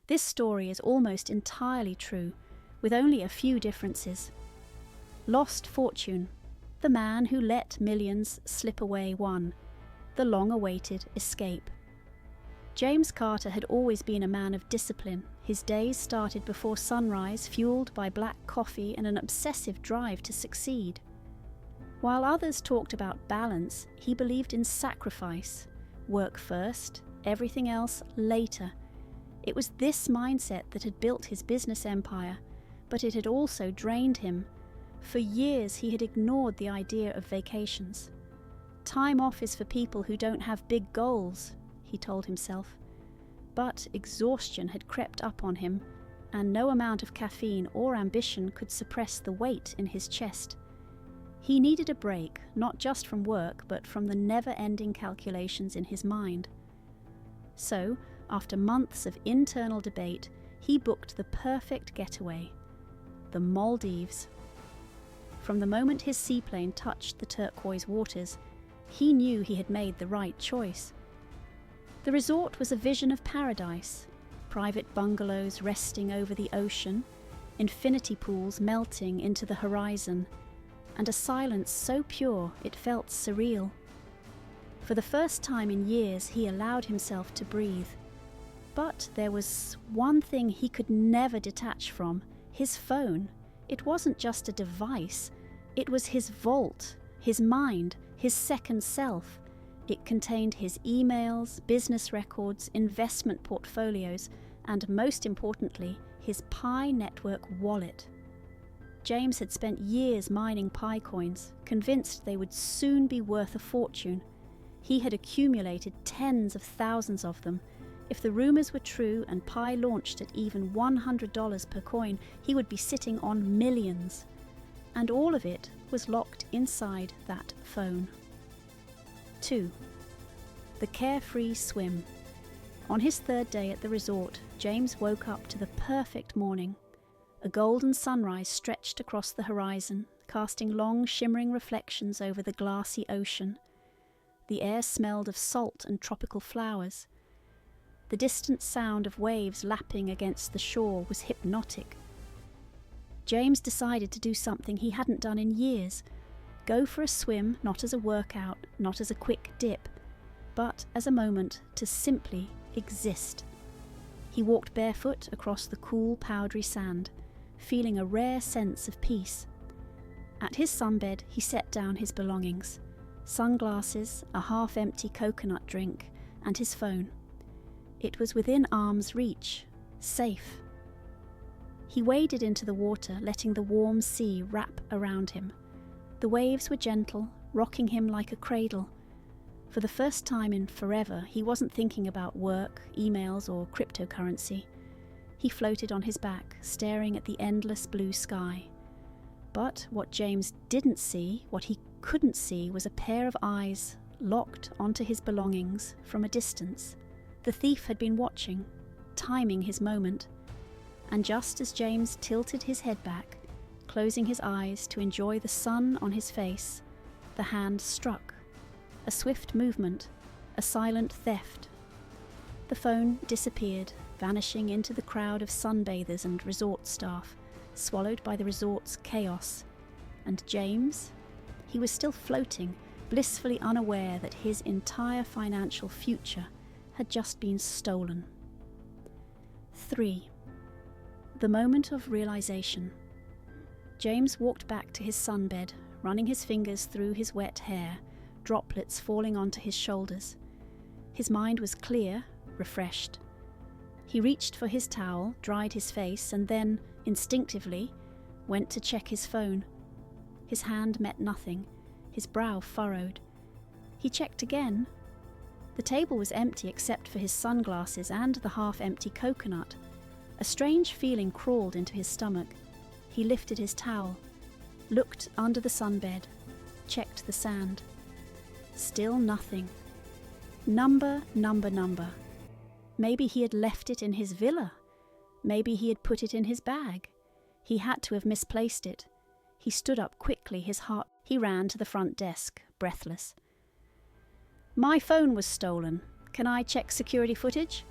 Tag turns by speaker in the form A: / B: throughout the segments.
A: This story is almost entirely true, with only a few differences. Lost fortune. The man who let millions slip away won. The long-awaited escape. James Carter had always been a man of discipline. His days started before sunrise, fueled by black coffee and an obsessive drive to succeed. While others talked about balance, he believed in sacrifice. Work first, everything else later. It was this mindset that had built his business empire, but it had also drained him. For years he had ignored the idea of vacations. Time off is for people who don't have big goals, he told himself. But exhaustion had crept up on him, and no amount of caffeine or ambition could suppress the weight in his chest. He needed a break, not just from work, but from the never-ending calculations in his mind. So, after months of internal debate, he booked the perfect getaway: the Maldives. From the moment his seaplane touched the turquoise waters, he knew he had made the right choice. The resort was a vision of paradise: private bungalows resting over the ocean, infinity pools melting into the horizon, and a silence so pure it felt surreal. For the first time in years, he allowed himself to breathe. But there was one thing he could never detach from: his phone. It wasn't just a device, it was his vault, his mind, his second self. It contained his emails, business records, investment portfolios, and most importantly, his Pi Network wallet. James had spent years mining Pi coins, convinced they would soon be worth a fortune. He had accumulated tens of thousands of them. If the rumors were true and Pi launched at even $100 per coin, he would be sitting on millions. And all of it was locked inside that phone. 2. The carefree swim. On his third day at the resort, James woke up to the perfect morning. A golden sunrise stretched across the horizon, casting long, shimmering reflections over the glassy ocean. The air smelled of salt and tropical flowers. The distant sound of waves lapping against the shore was hypnotic. James decided to do something he hadn't done in years: go for a swim, not as a workout, not as a quick dip, but as a moment to simply exist. He walked barefoot across the cool, powdery sand, feeling a rare sense of peace. At his sunbed, he set down his belongings: sunglasses, a half-empty coconut drink, and his phone. It was within arm's reach, safe. He waded into the water, letting the warm sea wrap around him. The waves were gentle, rocking him like a cradle. For the first time in forever, he wasn't thinking about work, emails, or cryptocurrency. He floated on his back, staring at the endless blue sky. But what James didn't see, what he couldn't see, was a pair of eyes locked onto his belongings from a distance. The thief had been watching, timing his moment. And just as James tilted his head back, closing his eyes to enjoy the sun on his face, the hand struck. A swift movement, a silent theft. The phone disappeared, vanishing into the crowd of sunbathers and resort staff, swallowed by the resort's chaos. And James? He was still floating, blissfully unaware that his entire financial future had just been stolen. 3. The moment of realization. James walked back to his sunbed, running his fingers through his wet hair, droplets falling onto his shoulders. His mind was clear, refreshed. He reached for his towel, dried his face, and then, instinctively, went to check his phone. His hand met nothing, his brow furrowed. He checked again. The table was empty except for his sunglasses and the half-empty coconut. A strange feeling crawled into his stomach. He lifted his towel, looked under the sunbed, checked the sand. Still nothing. Number. Maybe he had left it in his villa. Maybe he had put it in his bag. He had to have misplaced it. He stood up quickly, his heart. He ran to the front desk, breathless. "My phone was stolen. Can I check security footage?"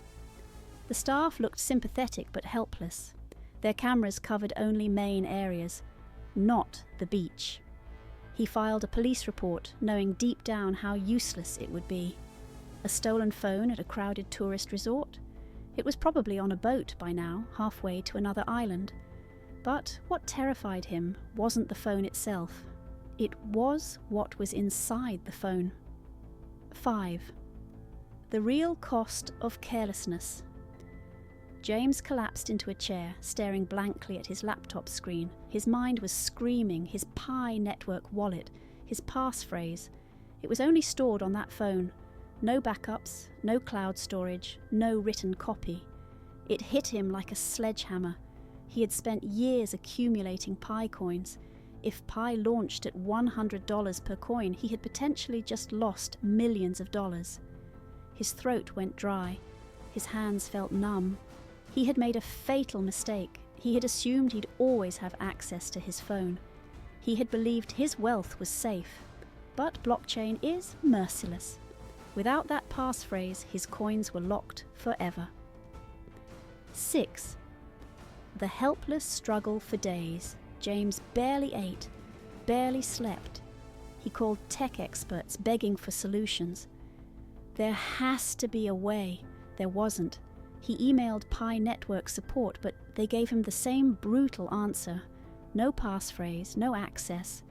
A: The staff looked sympathetic but helpless. Their cameras covered only main areas, not the beach. He filed a police report, knowing deep down how useless it would be. A stolen phone at a crowded tourist resort? It was probably on a boat by now, halfway to another island. But what terrified him wasn't the phone itself. It was what was inside the phone. 5. The real cost of carelessness. James collapsed into a chair, staring blankly at his laptop screen. His mind was screaming, his Pi network wallet, his passphrase. It was only stored on that phone. No backups, no cloud storage, no written copy. It hit him like a sledgehammer. He had spent years accumulating Pi coins. If Pi launched at $100 per coin, he had potentially just lost millions of dollars. His throat went dry. His hands felt numb. He had made a fatal mistake. He had assumed he'd always have access to his phone. He had believed his wealth was safe. But blockchain is merciless. Without that passphrase, his coins were locked forever. 6. The helpless struggle for days. James barely ate, barely slept. He called tech experts, begging for solutions. There has to be a way. There wasn't. He emailed Pi Network support, but they gave him the same brutal answer. No passphrase, no access.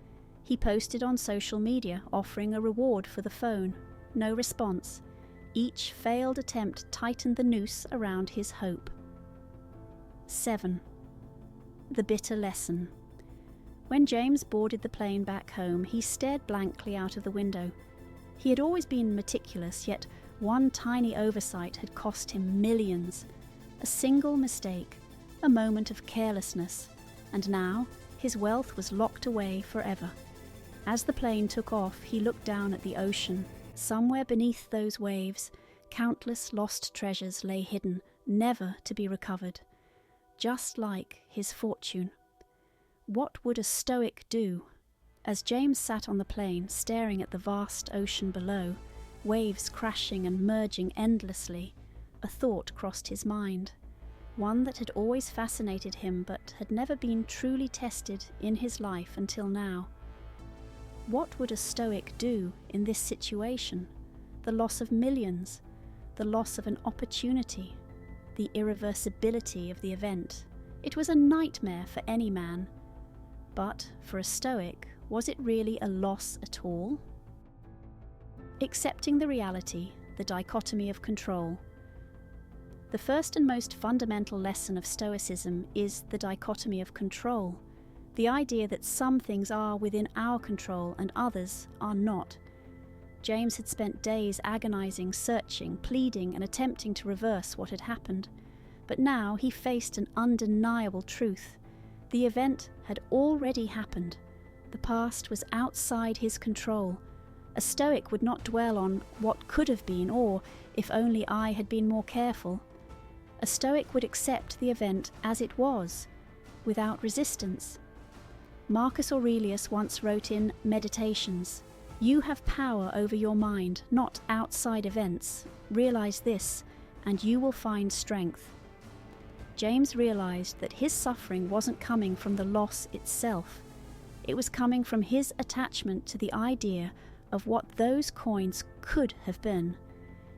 A: He posted on social media, offering a reward for the phone. No response. Each failed attempt tightened the noose around his hope. 7. The bitter lesson. When James boarded the plane back home, he stared blankly out of the window. He had always been meticulous, yet one tiny oversight had cost him millions. A single mistake, a moment of carelessness, and now his wealth was locked away forever. As the plane took off, he looked down at the ocean. Somewhere beneath those waves, countless lost treasures lay hidden, never to be recovered. Just like his fortune. What would a Stoic do? As James sat on the plane, staring at the vast ocean below, waves crashing and merging endlessly, a thought crossed his mind. One that had always fascinated him but had never been truly tested in his life until now. What would a Stoic do in this situation? The loss of millions, the loss of an opportunity, the irreversibility of the event. It was a nightmare for any man. But for a Stoic, was it really a loss at all? Accepting the reality, the dichotomy of control. The first and most fundamental lesson of Stoicism is the dichotomy of control. The idea that some things are within our control and others are not. James had spent days agonizing, searching, pleading, and attempting to reverse what had happened. But now he faced an undeniable truth. The event had already happened. The past was outside his control. A Stoic would not dwell on what could have been or, if only I had been more careful. A Stoic would accept the event as it was, without resistance. Marcus Aurelius once wrote in Meditations, "You have power over your mind, not outside events. Realize this, and you will find strength." James realized that his suffering wasn't coming from the loss itself. It was coming from his attachment to the idea of what those coins could have been.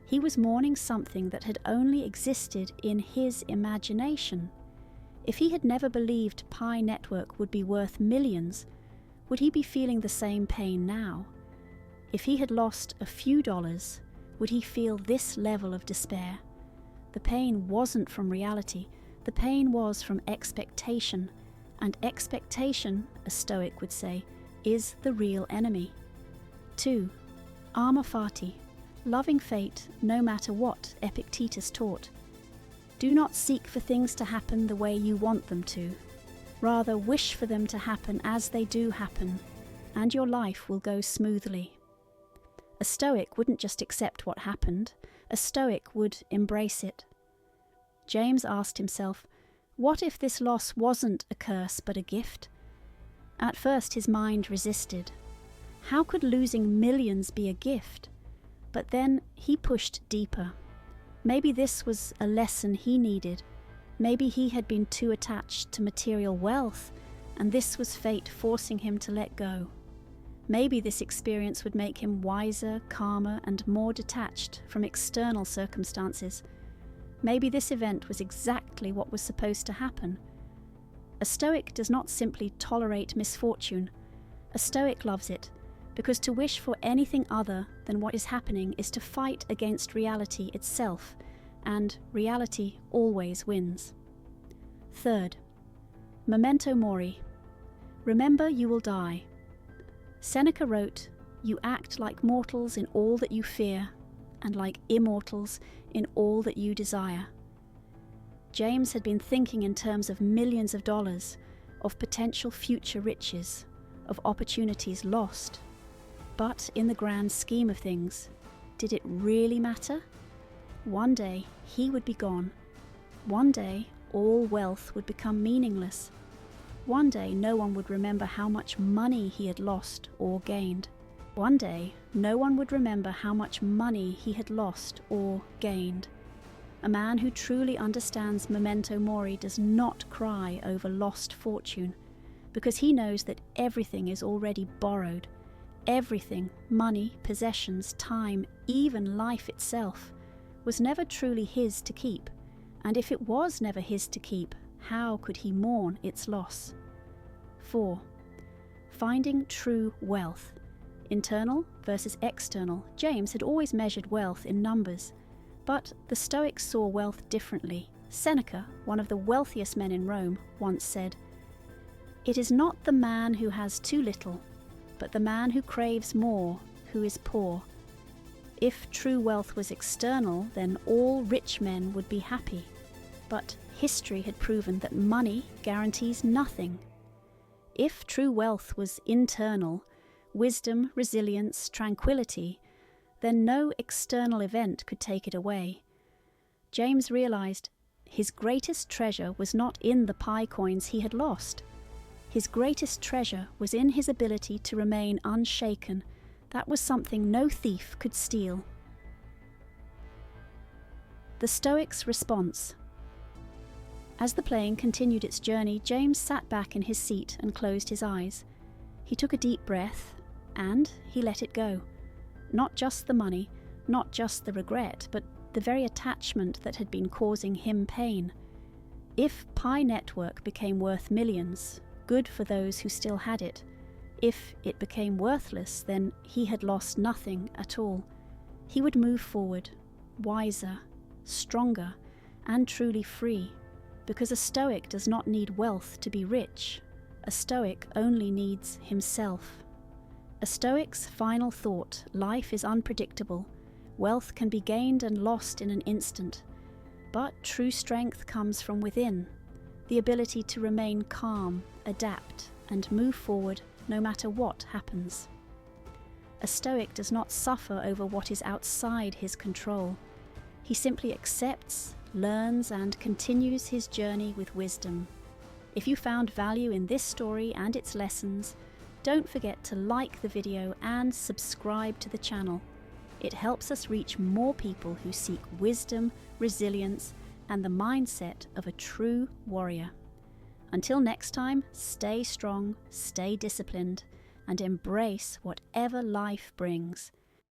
A: He was mourning something that had only existed in his imagination. If he had never believed Pi Network would be worth millions, would he be feeling the same pain now? If he had lost a few dollars, would he feel this level of despair? The pain wasn't from reality. The pain was from expectation, and expectation, a Stoic would say, is the real enemy. 2. Arma fati, loving fate no matter what, Epictetus taught. Do not seek for things to happen the way you want them to. Rather wish for them to happen as they do happen, and your life will go smoothly. A Stoic wouldn't just accept what happened. A Stoic would embrace it. James asked himself, what if this loss wasn't a curse but a gift? At first his mind resisted. How could losing millions be a gift? But then he pushed deeper. Maybe this was a lesson he needed. Maybe he had been too attached to material wealth, and this was fate forcing him to let go. Maybe this experience would make him wiser, calmer, and more detached from external circumstances. Maybe this event was exactly what was supposed to happen. A Stoic does not simply tolerate misfortune. A Stoic loves it, because to wish for anything other than what is happening is to fight against reality itself, and reality always wins. Third, memento mori. Remember you will die. Seneca wrote, "You act like mortals in all that you fear, and like immortals in all that you desire." James had been thinking in terms of millions of dollars, of potential future riches, of opportunities lost. But in the grand scheme of things, did it really matter? One day he would be gone. One day all wealth would become meaningless. One day no one would remember how much money he had lost or gained. One day no one would remember how much money he had lost or gained. A man who truly understands memento mori does not cry over lost fortune, because he knows that everything is already borrowed. Everything, money, possessions, time, even life itself, was never truly his to keep, and if it was never his to keep, how could he mourn its loss? 4. Finding true wealth. Internal versus external. James had always measured wealth in numbers, but the Stoics saw wealth differently. Seneca, one of the wealthiest men in Rome, once said, "It is not the man who has too little, but the man who craves more, who is poor." If true wealth was external, then all rich men would be happy. But history had proven that money guarantees nothing. If true wealth was internal, wisdom, resilience, tranquility, then no external event could take it away. James realized his greatest treasure was not in the pie coins he had lost. His greatest treasure was in his ability to remain unshaken. That was something no thief could steal. The Stoics' response. As the plane continued its journey, James sat back in his seat and closed his eyes. He took a deep breath, and he let it go. Not just the money, not just the regret, but the very attachment that had been causing him pain. If Pi Network became worth millions, good for those who still had it. If it became worthless, then he had lost nothing at all. He would move forward, wiser, stronger, and truly free, because a Stoic does not need wealth to be rich. A Stoic only needs himself. A Stoic's final thought: life is unpredictable. Wealth can be gained and lost in an instant. But true strength comes from within, the ability to remain calm, adapt, and move forward no matter what happens. A Stoic does not suffer over what is outside his control. He simply accepts, learns, and continues his journey with wisdom. If you found value in this story and its lessons, don't forget to like the video and subscribe to the channel. It helps us reach more people who seek wisdom, resilience, and the mindset of a true warrior. Until next time, stay strong, stay disciplined, and embrace whatever life brings.